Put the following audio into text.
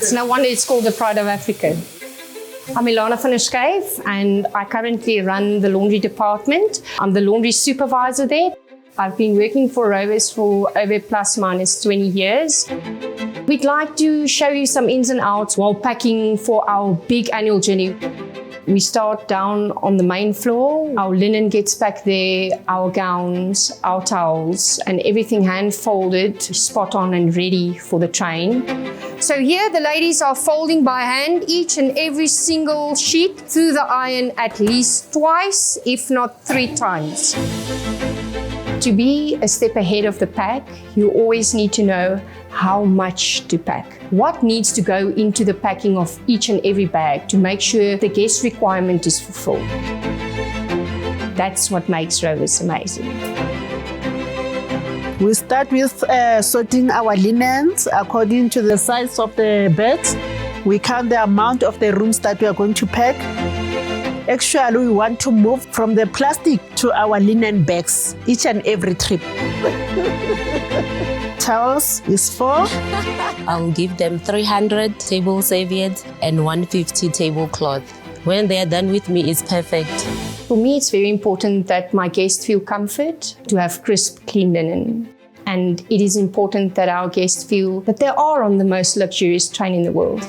It's no wonder it's called the Pride of Africa. I'm Ilana van der Schyff, and I currently run the laundry department. I'm the laundry supervisor there. I've been working for Rovos for over plus minus 20 years. We'd like to show you some ins and outs while packing for our big annual journey. We start down on the main floor. Our linen gets back there, our gowns, our towels, and everything hand folded, spot on and ready for the train. So here the ladies are folding by hand each and every single sheet through the iron at least twice, if not 3 times. To be a step ahead of the pack, you always need to know how much to pack. What needs to go into the packing of each and every bag to make sure the guest requirement is fulfilled. That's what makes Rovos amazing. We start with sorting our linens according to the size of the beds. We count the amount of the rooms that we are going to pack. Actually, we want to move from the plastic to our linen bags each and every trip. Towels is 4. I'll give them 300 table serviettes and 150 tablecloth. When they're done with me, it's perfect. For me, it's very important that my guests feel comfort, to have crisp, clean linen. And it is important that our guests feel that they are on the most luxurious train in the world.